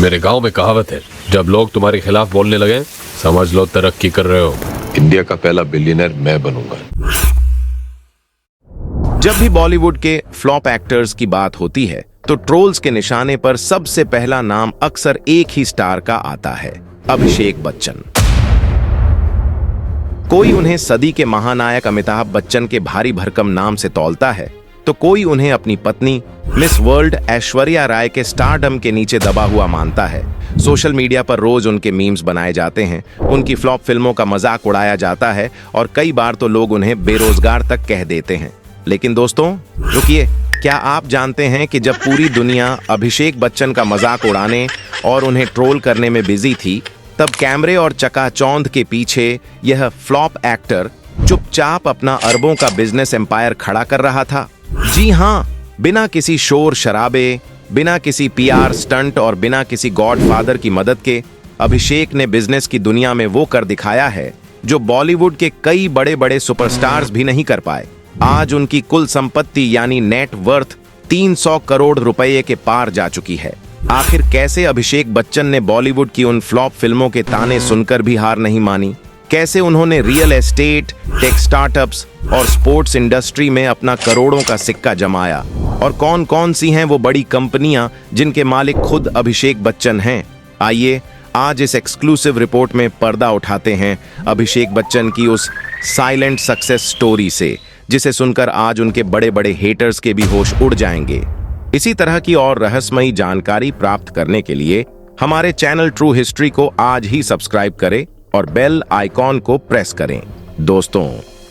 मेरे गांव में कहावत है, जब लोग तुम्हारे खिलाफ बोलने लगे समझ लो तरक्की कर रहे हो। इंडिया का पहला बिलियनर मैं बनूंगा। जब भी बॉलीवुड के फ्लॉप एक्टर्स की बात होती है तो ट्रोल्स के निशाने पर सबसे पहला नाम अक्सर एक ही स्टार का आता है, अभिषेक बच्चन। कोई उन्हें सदी के महानायक अमिताभ बच्चन के भारी भरकम नाम से तौलता है तो कोई उन्हें अपनी पत्नी मिस वर्ल्ड ऐश्वर्या राय के स्टारडम के नीचे दबा हुआ मानता है। सोशल मीडिया पर रोज उनके मीम्स बनाए जाते हैं, उनकी फ्लॉप फिल्मों का मजाक उड़ाया जाता है और कई बार तो लोग उन्हें बेरोजगार तक कह देते हैं। लेकिन दोस्तों रुकिए, क्या आप जानते हैं कि जब पूरी दुनिया अभिषेक बच्चन का मजाक उड़ाने और उन्हें ट्रोल करने में बिजी थी, तब कैमरे और चकाचौंध के पीछे यह फ्लॉप एक्टर चुपचाप अपना अरबों का बिजनेस एम्पायर खड़ा कर रहा था। जी हाँ, बिना किसी शोर शराबे, बिना किसी पीआर स्टंट और बिना किसी गॉडफादर की मदद के अभिषेक ने बिजनेस की दुनिया में वो कर दिखाया है जो बॉलीवुड के कई बड़े बड़े सुपरस्टार्स भी नहीं कर पाए। आज उनकी कुल संपत्ति यानी नेट वर्थ 300 करोड़ रुपए के पार जा चुकी है। आखिर कैसे अभिषेक बच्चन ने बॉलीवुड की उन फ्लॉप फिल्मों के ताने सुनकर भी हार नहीं मानी? कैसे उन्होंने रियल एस्टेट, टेक स्टार्टअप्स और स्पोर्ट्स इंडस्ट्री में अपना करोड़ों का सिक्का जमाया? और कौन कौन सी हैं वो बड़ी कंपनियां जिनके मालिक खुद अभिषेक बच्चन हैं? आइए आज इस एक्सक्लूसिव रिपोर्ट में पर्दा उठाते हैं अभिषेक बच्चन की उस साइलेंट सक्सेस स्टोरी से, जिसे सुनकर आज उनके बड़े बड़े हेटर्स के भी होश उड़ जाएंगे। इसी तरह की और रहस्यमयी जानकारी प्राप्त करने के लिए हमारे चैनल ट्रू हिस्ट्री को आज ही सब्सक्राइब करें और बेल आइकॉन को प्रेस करें। दोस्तों,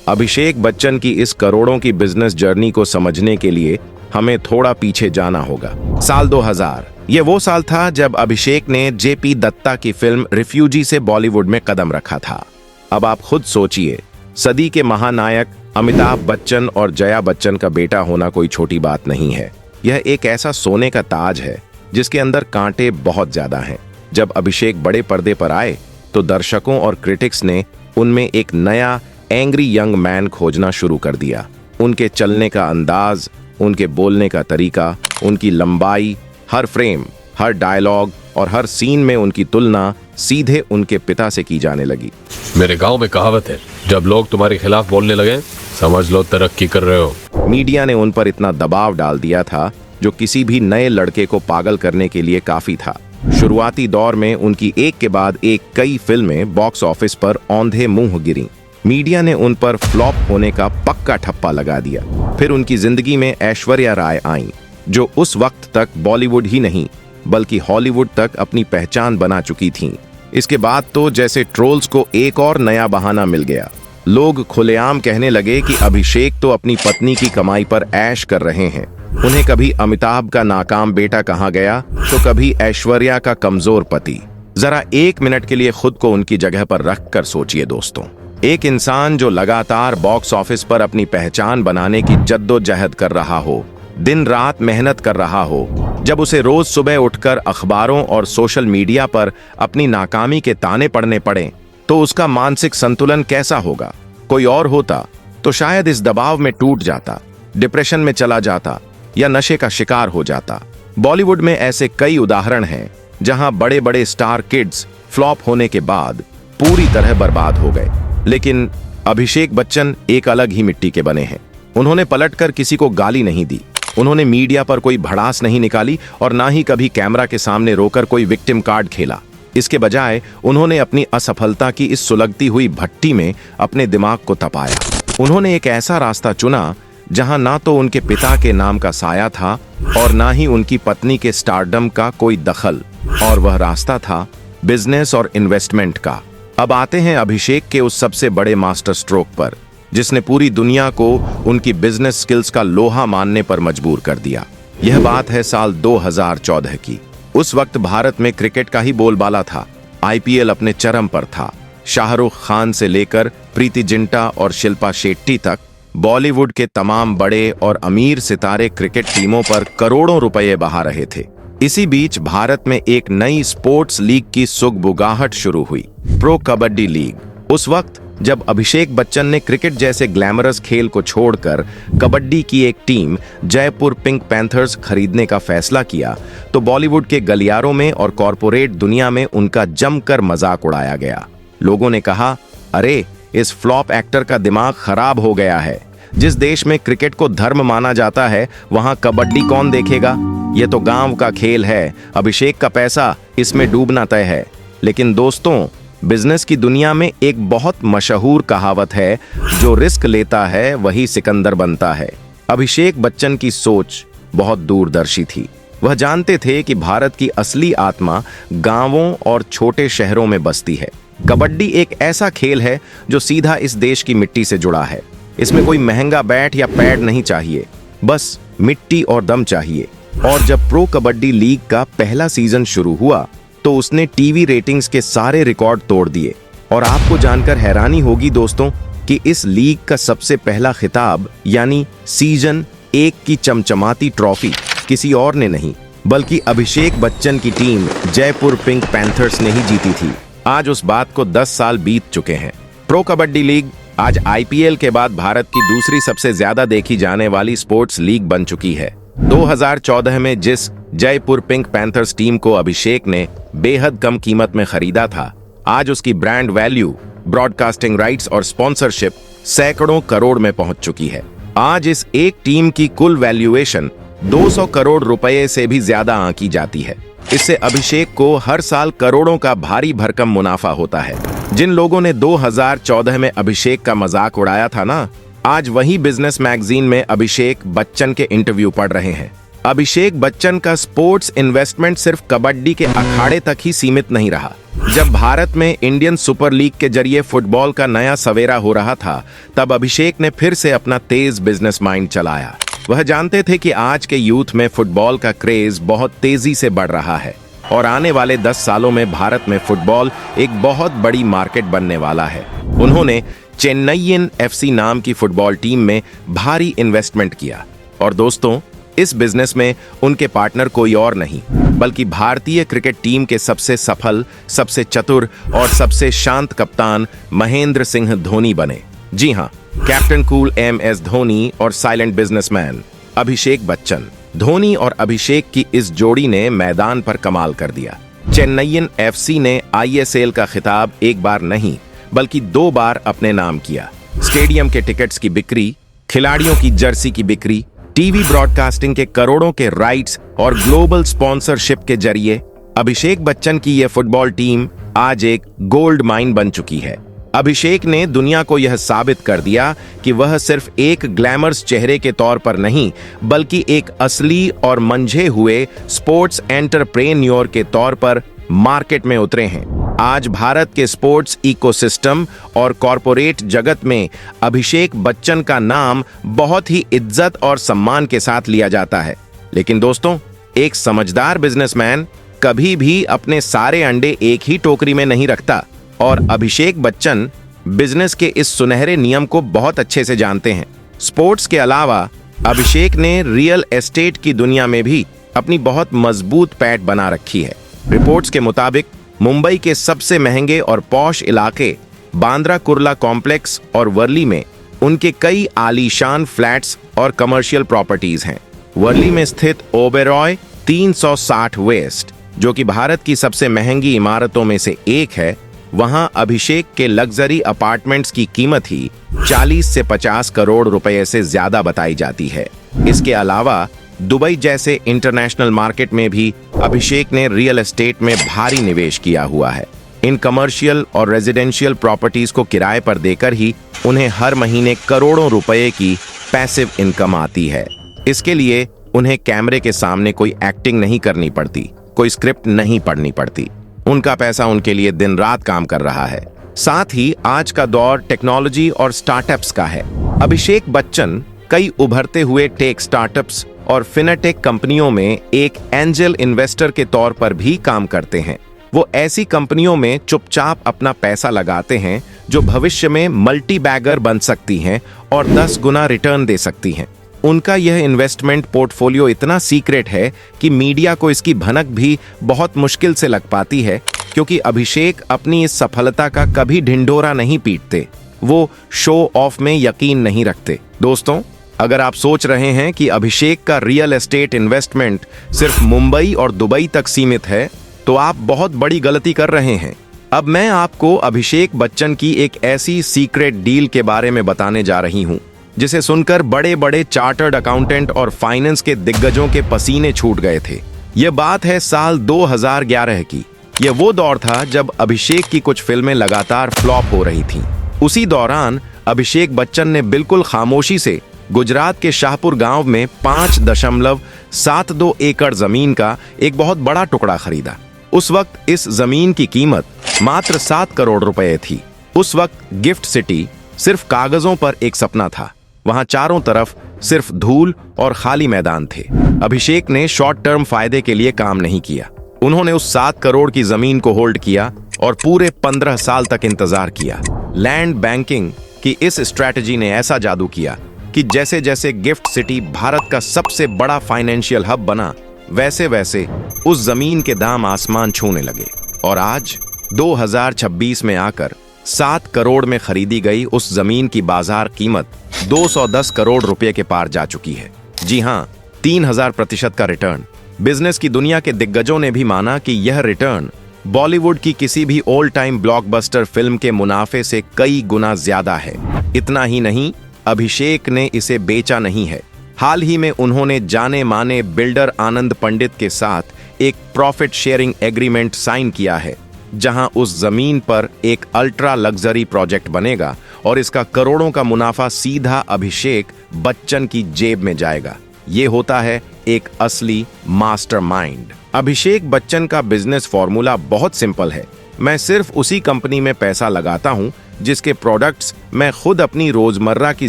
अभिषेक बच्चन की इस करोड़ों की बिजनेस जर्नी को समझने के लिए हमें थोड़ा पीछे जाना होगा। साल 2000 ये वो साल था जब अभिषेक ने जेपी दत्ता की फिल्म रिफ्यूजी से बॉलीवुड में कदम रखा था। अब आप खुद सोचिए, सदी के महानायक अमिताभ बच्चन और जया बच्चन का बेटा होना कोई छोटी बात नहीं है। यह एक ऐसा सोने का ताज है जिसके अंदर कांटे बहुत ज्यादा हैं। जब अभिषेक बड़े पर्दे पर आए तो दर्शकों और क्रिटिक्स ने उनमें एक नया एंग्री यंग मैन खोजना शुरू कर दिया। उनके चलने का अंदाज, उनके बोलने का तरीका, उनकी लंबाई, हर फ्रेम, हर डायलॉग और हर सीन में उनकी तुलना सीधे उनके पिता से की जाने लगी। मेरे गांव में कहावत है, जब लोग तुम्हारे खिलाफ बोलने लगे समझ लो तरक्की कर रहे हो। मीडिया ने उन पर इतना दबाव डाल दिया था जो किसी भी नए लड़के को पागल करने के लिए काफी था। शुरुआती दौर में उनकी एक के बाद एक कई फिल्में बॉक्स ऑफिस पर औंधे मुंह गिरी। मीडिया ने उन पर फ्लॉप होने का पक्का ठप्पा लगा दिया। फिर उनकी जिंदगी में ऐश्वर्या राय आईं, जो उस वक्त तक बॉलीवुड ही नहीं बल्कि हॉलीवुड तक अपनी पहचान बना चुकी थीं। इसके बाद तो जैसे ट्रोल्स को एक और नया बहाना मिल गया। लोग खुलेआम कहने लगे कि अभिषेक तो अपनी पत्नी की कमाई पर ऐश कर रहे हैं। उन्हें कभी अमिताभ का नाकाम बेटा कहा गया तो कभी ऐश्वर्या का कमजोर पति। जरा एक मिनट के लिए खुद को उनकी जगह पर रख कर सोचिए दोस्तों। एक इंसान जो लगातार बॉक्स ऑफिस पर अपनी पहचान बनाने की जद्दोजहद कर रहा हो, दिन रात मेहनत कर रहा हो, जब उसे रोज सुबह उठकर अखबारों और सोशल मीडिया पर अपनी नाकामी के ताने पड़ने पड़े, तो उसका मानसिक संतुलन कैसा होगा? कोई और होता तो शायद इस दबाव में टूट जाता, डिप्रेशन में चला जाता या नशे का शिकार हो जाता। बॉलीवुड में ऐसे कई उदाहरण हैं जहां बड़े बड़े स्टार किड्स फ्लॉप होने के बाद पूरी तरह बर्बाद हो गए। लेकिन अभिषेक बच्चन एक अलग ही मिट्टी के बने हैं। उन्होंने पलटकर किसी को गाली नहीं दी, उन्होंने मीडिया पर कोई भड़ास नहीं निकाली और ना ही कभी कैमरा के सामने रोकर कोई विक्टिम कार्ड खेला। इसके बजाय उन्होंने अपनी असफलता की इस सुलगती हुई भट्टी में अपने दिमाग को तपाया। उन्होंने एक ऐसा रास्ता चुना जहां ना तो उनके पिता के नाम का साया था और ना ही उनकी पत्नी के स्टारडम का कोई दखल, और वह रास्ता था बिजनेस और इन्वेस्टमेंट का। अब आते हैं अभिषेक के उस सबसे बड़े मास्टर स्ट्रोक पर जिसने पूरी दुनिया को उनकी बिजनेस स्किल्स का लोहा मानने पर मजबूर कर दिया। यह बात है साल 2014 की। उस वक्त भारत में क्रिकेट का ही बोलबाला था। आईपीएल अपने चरम पर था। शाहरुख खान से लेकर प्रीति जिंटा और शिल्पा शेट्टी तक बॉलीवुड के तमाम बड़े और अमीर सितारे क्रिकेट टीमों पर करोड़ों रुपए बहा रहे थे। इसी बीच भारत में एक नई स्पोर्ट्स लीग की सुगबुगाहट शुरू हुई, प्रो कबड्डी लीग। उस वक्त जब अभिषेक बच्चन ने क्रिकेट जैसे ग्लैमरस खेल को छोड़कर कबड्डी की एक टीम जयपुर पिंक पैंथर्स खरीदने का फैसला किया तो बॉलीवुड के गलियारों में और कॉरपोरेट दुनिया में उनका जमकर मजाक उड़ाया गया। लोगों ने कहा, अरे इस फ्लॉप एक्टर का दिमाग खराब हो गया है। जिस देश में क्रिकेट को धर्म माना जाता है वहां कबड्डी कौन देखेगा? ये तो गांव का खेल है, अभिषेक का पैसा इसमें डूबना तय है। लेकिन दोस्तों, बिजनेस की दुनिया में एक बहुत मशहूर कहावत है, जो रिस्क लेता है वही सिकंदर बनता है। अभिषेक बच्चन की सोच बहुत दूरदर्शी थी। वह जानते थे कि भारत की असली आत्मा गांवों और छोटे शहरों में बसती है। कबड्डी एक ऐसा खेल है जो सीधा इस देश की मिट्टी से जुड़ा है। इसमें कोई महंगा बैट या पैड नहीं चाहिए, बस मिट्टी और दम चाहिए। और जब प्रो कबड्डी लीग का पहला सीजन शुरू हुआ तो उसने टीवी रेटिंग्स के सारे रिकॉर्ड तोड़ दिए। और आपको जानकर हैरानी होगी दोस्तों कि इस लीग का सबसे पहला खिताब यानी सीजन 1 की चमचमाती ट्रॉफी किसी और ने नहीं बल्कि अभिषेक बच्चन की टीम जयपुर पिंक पैंथर्स ने ही जीती थी। आज उस बात को 10 साल बीत चुके हैं। प्रो कबड्डी लीग आज आईपीएल के बाद भारत की दूसरी सबसे ज्यादा देखी जाने वाली स्पोर्ट्स लीग बन चुकी है। 2014 में जिस जयपुर पिंक पैंथर्स टीम को अभिषेक ने बेहद कम कीमत में खरीदा था, आज उसकी ब्रांड वैल्यू, ब्रॉडकास्टिंग राइट्स और स्पॉन्सरशिप सैकड़ों करोड़ में पहुंच चुकी है। आज इस एक टीम की कुल वैल्यूएशन 200 करोड़ रुपए से भी ज्यादा आंकी जाती है। इससे अभिषेक को हर साल करोड़ों का भारी भरकम मुनाफा होता है। जिन लोगों ने 2014 में अभिषेक का मजाक उड़ाया था ना, आज वही बिजनेस मैगजीन में अभिषेक बच्चन के इंटरव्यू पढ़ रहे हैं। अभिषेक बच्चन का स्पोर्ट्स इन्वेस्टमेंट सिर्फ कबड्डी के अखाड़े तक ही सीमित नहीं रहा। जब भारत में इंडियन सुपर लीग के जरिए फुटबॉल का नया सवेरा हो रहा था, तब अभिषेक ने फिर से अपना तेज बिजनेस माइंड चलाया। वह जानते थे कि आज के यूथ में फुटबॉल का क्रेज बहुत तेजी से बढ़ रहा है और आने वाले 10 सालों में भारत में फुटबॉल एक बहुत बड़ी मार्केट बनने वाला है। उन्होंने चेन्नईयन एफसी नाम की फुटबॉल टीम में भारी इन्वेस्टमेंट किया। और दोस्तों, इस बिजनेस में उनके पार्टनर कोई और नहीं बल्कि भारतीय क्रिकेट टीम के सबसे सफल, सबसे चतुर और सबसे शांत कप्तान महेंद्र सिंह धोनी बने। जी हाँ, कैप्टन कूल MS धोनी और साइलेंट बिजनेसमैन अभिषेक बच्चन। धोनी और अभिषेक की इस जोड़ी ने मैदान पर कमाल कर दिया। चेन्नईयन एफसी ने ISL का खिताब एक बार नहीं बल्कि 2 बार अपने नाम किया। स्टेडियम के टिकट्स की बिक्री, खिलाड़ियों की जर्सी की बिक्री, टीवी ब्रॉडकास्टिंग के करोड़ों के राइट्स और ग्लोबल स्पॉन्सरशिप के जरिए अभिषेक बच्चन की यह फुटबॉल टीम आज एक गोल्ड माइन बन चुकी है। अभिषेक ने दुनिया को यह साबित कर दिया कि वह सिर्फ एक ग्लैमरस चेहरे के तौर पर नहीं बल्कि एक असली और मंझे हुए स्पोर्ट्स एंटरप्रेन्योर के तौर पर मार्केट में उतरे हैं। आज भारत के स्पोर्ट्स इकोसिस्टम और कॉरपोरेट जगत में अभिषेक बच्चन का नाम बहुत ही इज्जत और सम्मान के साथ लिया जाता है। लेकिन दोस्तों, एक समझदार बिजनेसमैन कभी भी अपने सारे अंडे एक ही टोकरी में नहीं रखता और अभिषेक बच्चन बिजनेस के इस सुनहरे नियम को बहुत अच्छे से जानते हैं। स्पोर्ट्स के अलावा अभिषेक ने रियल एस्टेट की दुनिया में भी अपनी बहुत मजबूत पैठ बना रखी है। रिपोर्ट्स के मुताबिक मुंबई के सबसे महंगे और पॉश इलाके बांद्रा कुर्ला कॉम्प्लेक्स और वर्ली में उनके कई आलीशान फ्लैट्स और कमर्शियल प्रॉपर्टीज हैं। वर्ली में स्थित ओबेरॉय 360 वेस्ट, जो कि भारत की सबसे महंगी इमारतों में से एक है, वहां अभिषेक के लग्जरी अपार्टमेंट्स की कीमत ही 40 से 50 करोड़ रुपए से ज्यादा बताई जाती है। इसके अलावा दुबई जैसे इंटरनेशनल मार्केट में भी अभिषेक ने रियल एस्टेट में भारी निवेश किया हुआ है। इन कमर्शियल और रेजिडेंशियल प्रॉपर्टीज को किराए पर देकर ही उन्हें हर महीने करोड़ों रुपए की पैसिव इनकम आती है। इसके लिए उन्हें कैमरे के सामने कोई एक्टिंग नहीं करनी पड़ती, कोई स्क्रिप्ट नहीं पढ़नी पड़ती। उनका पैसा उनके लिए दिन रात काम कर रहा है। साथ ही आज का दौर टेक्नोलॉजी और स्टार्टअप्स का है। अभिषेक बच्चन कई उभरते हुए टेक स्टार्टअप्स और फिनटेक कंपनियों में एक एंजल इन्वेस्टर के तौर पर भी काम करते हैं। वो ऐसी कंपनियों में चुपचाप अपना पैसा लगाते हैं जो भविष्य में मल्टी बैगर बन सकती हैं और 10 गुना रिटर्न दे सकती हैं। उनका यह इन्वेस्टमेंट पोर्टफोलियो इतना सीक्रेट है कि मीडिया को इसकी भनक भी बहुत मुश्किल से लग पाती है, क्योंकि अभिषेक अपनी इस सफलता का कभी ढिंढोरा नहीं पीटते। वो शो ऑफ में यकीन नहीं रखते। दोस्तों, अगर आप सोच रहे हैं कि अभिषेक का रियल एस्टेट इन्वेस्टमेंट सिर्फ मुंबई और दुबई तक सीमित है, तो आप बहुत बड़ी गलती कर रहे हैं। अब मैं आपको अभिषेक बच्चन की एक ऐसी सीक्रेट डील के बारे में बताने जा रही हूं, जिसे सुनकर बड़े बड़े चार्टर्ड अकाउंटेंट और फाइनेंस के दिग्गजों के पसीने छूट गए थे। यह बात है साल 2011 की। यह वो दौर था जब अभिषेक की कुछ फिल्में लगातार फ्लॉप हो रही थीं। उसी दौरान अभिषेक बच्चन ने बिल्कुल खामोशी से गुजरात के शाहपुर गांव में 5.72 एकड़ जमीन का एक बहुत बड़ा टुकड़ा खरीदा। उस वक्त इस जमीन की कीमत मात्र 7 करोड़ रुपए थी। उस वक्त गिफ्ट सिटी सिर्फ कागजों पर एक सपना था। वहां चारों तरफ सिर्फ धूल और खाली मैदान थे। अभिषेक ने शॉर्ट टर्म फायदे के लिए काम नहीं किया। उन्होंने उस 7 करोड़ की जमीन को होल्ड किया और पूरे 15 साल तक इंतजार किया। लैंड बैंकिंग की इस स्ट्रैटेजी ने ऐसा जादू किया कि जैसे जैसे गिफ्ट सिटी भारत का सबसे बड़ा फाइनेंशियल हब बना, वैसे वैसे उस जमीन के दाम आसमान छूने लगे। और आज 2026 में आकर 7 करोड़ में खरीदी गई उस जमीन की बाजार कीमत 210 करोड़ रुपए के पार जा चुकी है। जी हां, 3000% का रिटर्न। बिजनेस की दुनिया के दिग्गजों ने भी माना कि यह रिटर्न बॉलीवुड की किसी भी ऑल टाइम ब्लॉकबस्टर फिल्म के मुनाफे से कई गुना ज्यादा है। इतना ही नहीं, अभिषेक ने इसे बेचा नहीं है। हाल ही में उन्होंने जाने माने बिल्डर आनंद पंडित के साथ एक प्रॉफिट शेयरिंग एग्रीमेंट साइन किया है, जहां उस जमीन पर एक अल्ट्रा लग्जरी प्रोजेक्ट बनेगा और इसका करोड़ों का मुनाफा सीधा अभिषेक बच्चन की जेब में जाएगा। ये होता है एक असली मास्टरमाइंड। अभिषेक बच्चन का बिजनेस फॉर्मूला बहुत सिंपल है। मैं सिर्फ उसी कंपनी में पैसा लगाता हूं जिसके प्रोडक्ट्स मैं खुद अपनी रोजमर्रा की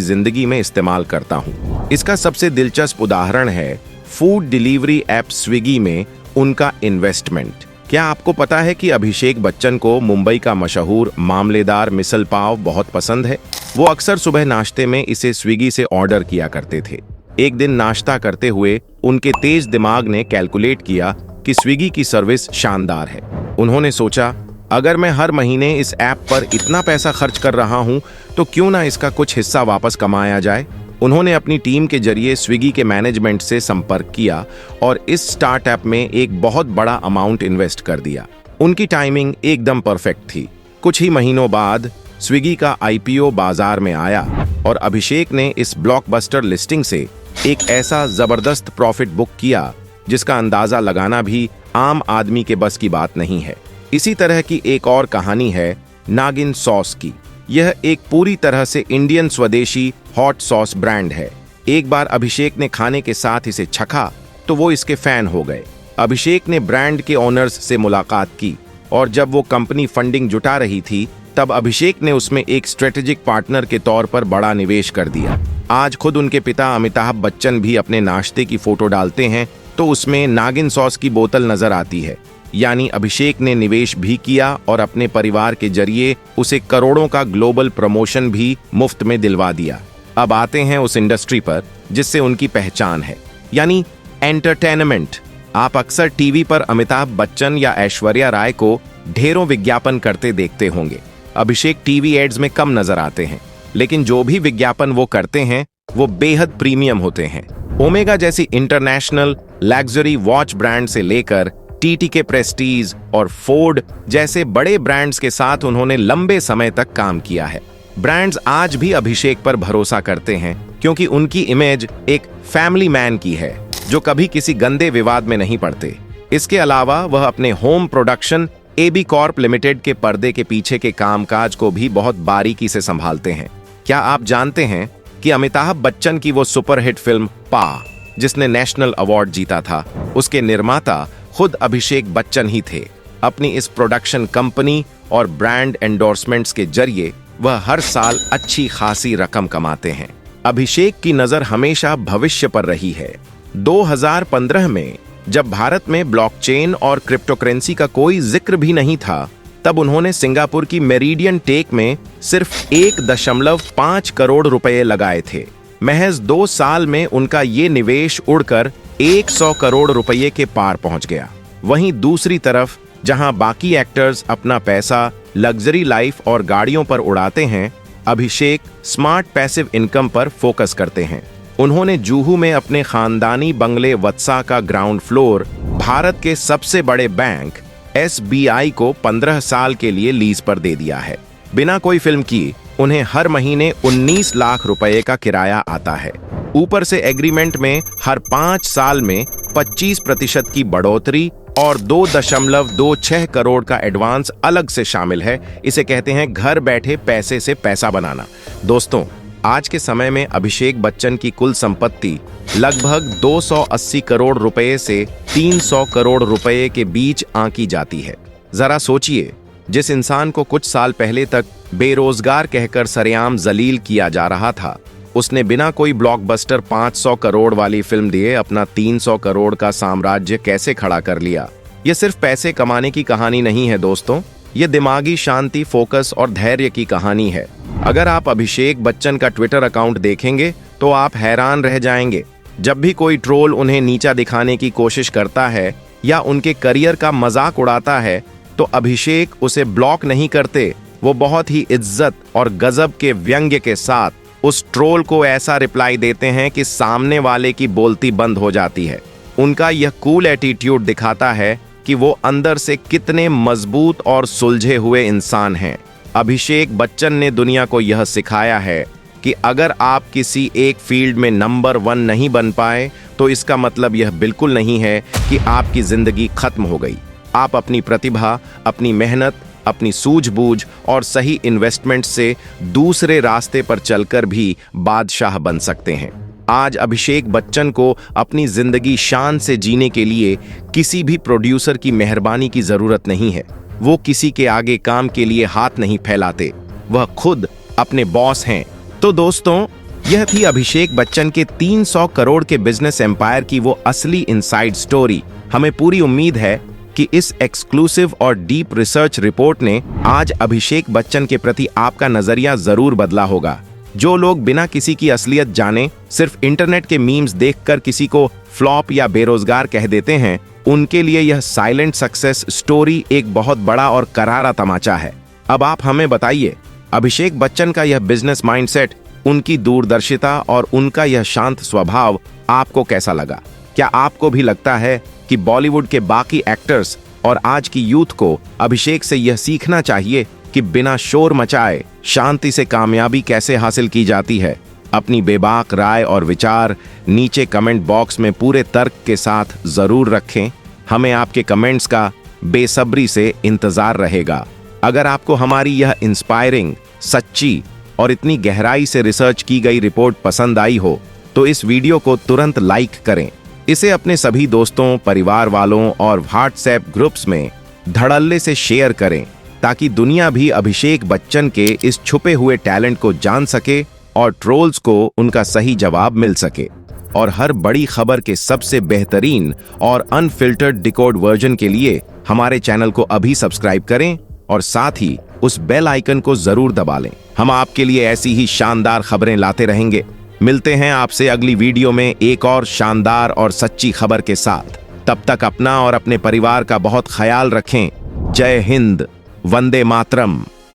जिंदगी में इस्तेमाल करता हूं। इसका सबसे दिलचस्प उदाहरण है फूड डिलीवरी ऐप स्विगी में उनका इन्वेस्टमेंट। क्या आपको पता है कि अभिषेक बच्चन को मुंबई का मशहूर मामलेदार मिसल पाव बहुत पसंद है? वो अक्सर सुबह नाश्ते में इसे स्विगी से ऑर्डर किया करते थे। एक दिन नाश्ता करते हुए उनके तेज दिमाग ने कैलकुलेट किया कि स्विगी की सर्विस शानदार है। उन्होंने सोचा, अगर मैं हर महीने इस ऐप पर इतना पैसा खर्च कर रहा हूं, तो क्यों ना इसका कुछ हिस्सा वापस कमाया जाए। उन्होंने अपनी टीम के जरिए स्विगी के मैनेजमेंट से संपर्क किया और इस स्टार्टअप में एक बहुत बड़ा अमाउंट इन्वेस्ट कर दिया। उनकी टाइमिंग एकदम परफेक्ट थी। कुछ ही महीनों बाद स्विगी का आईपीओ बाजार में आया और अभिषेक ने इस ब्लॉकबस्टर लिस्टिंग से एक ऐसा जबरदस्त प्रॉफिट बुक किया जिसका अंदाजा लगाना भी आम आदमी के बस की बात नहीं है। इसी तरह की एक और कहानी है नागिन सॉस की। यह एक पूरी तरह से इंडियन स्वदेशी हॉट सॉस ब्रांड है। एक बार अभिषेक ने खाने के साथ इसे चखा तो वो इसके फैन हो गए। अभिषेक ने ब्रांड के ओनर्स से मुलाकात की और जब वो कंपनी फंडिंग जुटा रही थी, तब अभिषेक ने उसमें एक स्ट्रेटेजिक पार्टनर के तौर पर बड़ा निवेश कर दिया। आज खुद उनके पिता अमिताभ बच्चन भी अपने नाश्ते की फोटो डालते हैं तो उसमें नागिन सॉस की बोतल नजर आती है। यानी अभिषेक ने निवेश भी किया और अपने परिवार के जरिए उसे करोड़ों का ग्लोबल प्रमोशन भी मुफ्त में दिलवा दिया। अब आते हैं उस इंडस्ट्री पर जिससे उनकी पहचान है, यानी एंटरटेनमेंट। आप अक्सर टीवी पर अमिताभ बच्चन या ऐश्वर्या राय को ढेरों विज्ञापन करते देखते होंगे। अभिषेक टीवी एड्स में कम नजर आते हैं, लेकिन जो भी विज्ञापन वो करते हैं वो बेहद प्रीमियम होते हैं। ओमेगा जैसी इंटरनेशनल लग्जरी वॉच ब्रांड से लेकर टीटीके प्रेस्टीज और फोर्ड जैसे बड़े ब्रांड्स के साथ उन्होंने लंबे समय तक काम किया है। ब्रांड्स आज भी अभिषेक पर भरोसा करते हैं क्योंकि उनकी इमेज एक फैमिली मैन की है जो कभी किसी गंदे विवाद में नहीं पड़ते। इसके अलावा वह अपने home production AB Corp Limited के पर्दे के पीछे के कामकाज को भी बहुत बारीकी से संभालते हैं। क्या आप जानते हैं कि अमिताभ बच्चन की वो सुपरहिट फिल्म पा, जिसने नेशनल अवार्ड जीता था, उसके निर्माता खुद अभिषेक बच्चन ही थे। अपनी इस प्रोडक्शन कंपनी और ब्रांड एंडोर्समेंट्स के जरिए वह हर साल अच्छी खासी रकम कमाते हैं। अभिषेक की नजर हमेशा भविष्य पर रही है। 2015 में जब भारत में ब्लॉकचेन और क्रिप्टोकरेंसी का कोई जिक्र भी नहीं था, तब उन्होंने सिंगापुर की मेरिडियन टेक में सिर्फ 1.5 करोड़ रुपए लगाए थे। महज 2 साल में उनका ये निवेश उड़कर 100 करोड़ रुपए के पार पहुंच गया। वहीं दूसरी तरफ जहां बाकी एक्टर्स अपना पैसा लग्जरी लाइफ और गाड़ियों पर उड़ाते हैं, अभिषेक स्मार्ट पैसिव इनकम पर फोकस करते हैं। उन्होंने जुहू में अपने खानदानी बंगले वत्सा का ग्राउंड फ्लोर भारत के सबसे बड़े बैंक SBI को 15 साल के लिए लीज पर दे दिया है। बिना कोई फिल्म की उन्हें हर महीने 19 लाख रुपए का किराया आता है। ऊपर से एग्रीमेंट में हर 5 साल में 25% की बढ़ोतरी और 2.26 करोड़ का एडवांस अलग से शामिल है। इसे कहते हैं घर बैठे पैसे से पैसा बनाना। दोस्तों, आज के समय में अभिषेक बच्चन की कुल संपत्ति लगभग 280 करोड़ रुपए से 300 करोड़ रुपए के बीच आंकी जाती है। जरा सोचिए, जिस इंसान को कुछ साल पहले तक बेरोजगार कहकर सरेआम जलील किया जा रहा था, उसने बिना कोई ब्लॉकबस्टर 500 करोड़ वाली फिल्म दिए अपना 300 करोड़ का साम्राज्य कैसे खड़ा कर लिया। यह सिर्फ पैसे कमाने की कहानी नहीं है दोस्तों, ये दिमागी शांति, फोकस और धैर्य की कहानी है। अगर आप अभिषेक बच्चन का ट्विटर अकाउंट देखेंगे तो आप हैरान रह जाएंगे। जब भी कोई ट्रोल उन्हें नीचा दिखाने की कोशिश करता है या उनके करियर का मजाक उड़ाता है तो अभिषेक उसे ब्लॉक नहीं करते। वो बहुत ही इज्जत और गजब के व्यंग्य के साथ उस ट्रोल को ऐसा रिप्लाई देते हैं कि सामने वाले की बोलती बंद हो जाती है। उनका यह कूल एटीट्यूड दिखाता है कि वो अंदर से कितने मजबूत और सुलझे हुए इंसान हैं। अभिषेक बच्चन ने दुनिया को यह सिखाया है कि अगर आप किसी एक फील्ड में नंबर 1 नहीं बन पाए तो इसका मतलब यह बिल्कुल नहीं है कि आपकी जिंदगी खत्म हो गई। आप अपनी प्रतिभा, अपनी मेहनत, अपनी सूझबूझ और सही इन्वेस्टमेंट से दूसरे रास्ते पर चलकर भी बादशाह बन सकते हैं। आज अभिषेक बच्चन को अपनी जिंदगी शान से जीने के लिए किसी भी प्रोड्यूसर की मेहरबानी की जरूरत नहीं है। वो किसी के आगे काम के लिए हाथ नहीं फैलाते, वह खुद अपने बॉस हैं। तो दोस्तों, यह थी अभिषेक बच्चन के 300 करोड़ के बिजनेस एम्पायर की वो असली इनसाइड स्टोरी। हमें पूरी उम्मीद है कि इस एक्सक्लूसिव और डीप रिसर्च रिपोर्ट ने आज अभिषेक बच्चन के प्रति आपका नजरिया जरूर बदला होगा। जो लोग बिना किसी की असलियत जाने सिर्फ इंटरनेट के मीम्स देखकर किसी को फ्लॉप या बेरोजगार कह देते हैं, उनके लिए यह साइलेंट सक्सेस स्टोरी एक बहुत बड़ा और करारा तमाचा है। अब आप हमें बताइए, अभिषेक बच्चन का यह बिजनेस माइंडसेट, उनकी दूरदर्शिता और उनका यह शांत स्वभाव आपको कैसा लगा? क्या आपको भी लगता है कि बॉलीवुड के बाकी एक्टर्स और आज की यूथ को अभिषेक से यह सीखना चाहिए कि बिना शोर मचाए शांति से कामयाबी कैसे हासिल की जाती है? अपनी बेबाक राय और विचार नीचे कमेंट बॉक्स में पूरे तर्क के साथ जरूर रखें। हमें आपके कमेंट्स का बेसब्री से इंतजार रहेगा। अगर आपको हमारी यह इंस्पायरिंग, सच्ची और इतनी गहराई से रिसर्च की गई रिपोर्ट पसंद आई हो तो इस वीडियो को तुरंत लाइक करें। इसे अपने सभी दोस्तों, परिवार वालों और व्हाट्सएप ग्रुप्स में धड़ल्ले से शेयर करें ताकि दुनिया भी अभिषेक बच्चन के इस छुपे हुए टैलेंट को जान सके और ट्रोल्स को उनका सही जवाब मिल सके। और हर बड़ी खबर के सबसे बेहतरीन और अनफिल्टर्ड डिकोड वर्जन के लिए हमारे चैनल को अभी सब्सक्राइब करें और साथ ही उस बेल आइकन को जरूर दबा लें। हम आपके लिए ऐसी ही शानदार खबरें लाते रहेंगे। मिलते हैं आपसे अगली वीडियो में एक और शानदार और सच्ची खबर के साथ। तब तक अपना और अपने परिवार का बहुत ख्याल रखें। जय हिंद, वंदे मातरम।